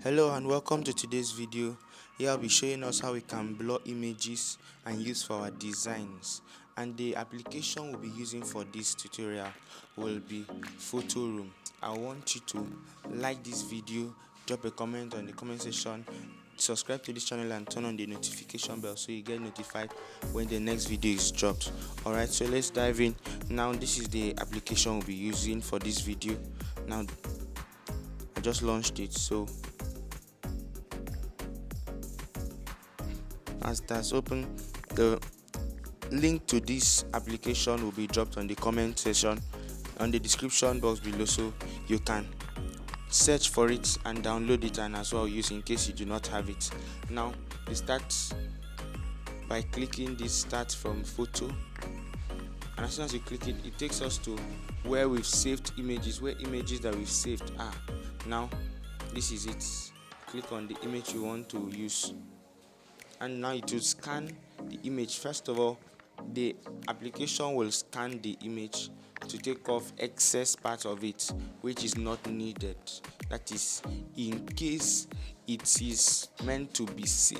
Hello and welcome to today's video. Here I'll be showing us how we can blur images and use for our designs, and the application we'll be using for this tutorial will be Photoroom. I want you to like this video, drop a comment on the comment section, subscribe to this channel and turn on the notification bell so you get notified when the next video is dropped. Alright, so let's dive in. Now this is the application we'll be using for this video. Now I just launched it, so as that's open, the link to this application will be dropped on the comment section on the description box below, so you can search for it and download it and as well use in case you do not have it. Now it starts by clicking this start from photo, and as soon as you click it, it takes us to where we've saved images, where images that we've saved are. Now this is it. Click on the image you want to use, and now it will scan the image. First of all, the application will scan the image to take off excess part of it which is not needed. That is, in case it is meant to be this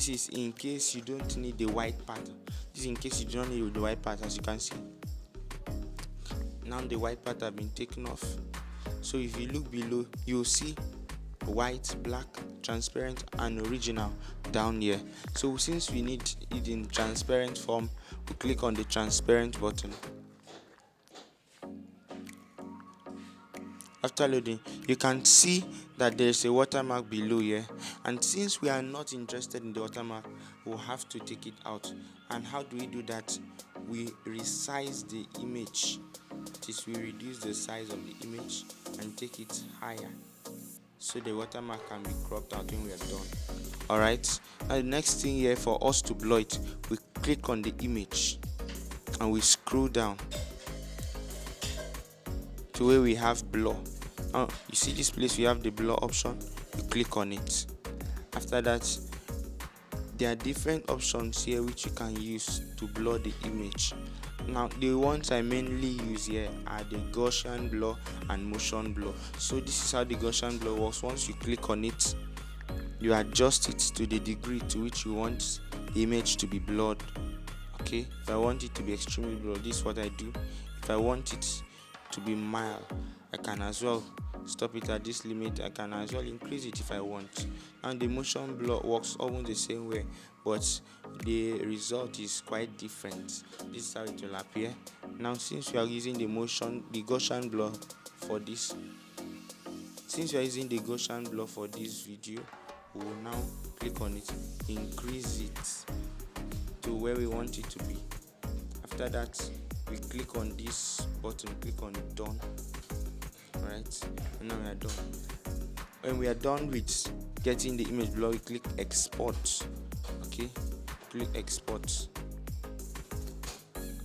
is in case you don't need the white part. This is in case you don't need the white part. As you can see, now the white part have been taken off. So if you look below, you'll see white, black, transparent and original down here. So since we need it in transparent form, we click on the transparent button. After loading, you can see that there is a watermark below here, and since we are not interested in the watermark, we'll have to take it out. And how do we do that? We resize the image. That is, we reduce the size of the image and take it higher, so the watermark can be cropped out when we are done. Alright, now the next thing here, for us to blur it, we click on the image and we scroll down to where we have blur. Now you see this place, we have the blur option. You click on it. After that, there are different options here which you can use to blur the image. Now the ones I mainly use here are the Gaussian blur and motion blur. So this is how the Gaussian blur works. Once you click on it, you adjust it to the degree to which you want the image to be blurred. Okay, if I want it to be extremely blurred, this is what I do. If I want it to be mild, I can as well stop it at this limit. I can as well increase it if I want. And the motion blur works almost the same way, but the result is quite different. This is how it will appear. Now since we are using the Gaussian blur for this, video, we will now click on it, increase it to where we want it to be. After that, we click on this button, click on done. Alright, and now we are done. When we are done with getting the image blur, we click export. Okay, click export,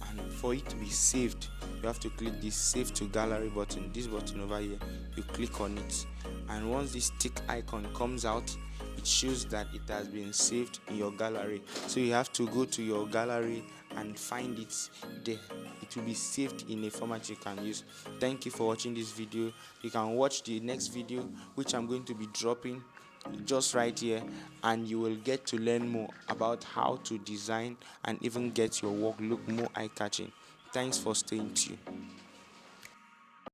and for it to be saved, you have to click this save to gallery button. This button over here, you click on it, and once this tick icon comes out, it shows that it has been saved in your gallery. So you have to go to your gallery and find it there. It will be saved in a format you can use. Thank you for watching this video. You can watch the next video which I'm going to be dropping just right here, and you will get to learn more about how to design and even get your work look more eye-catching. Thanks for staying tuned.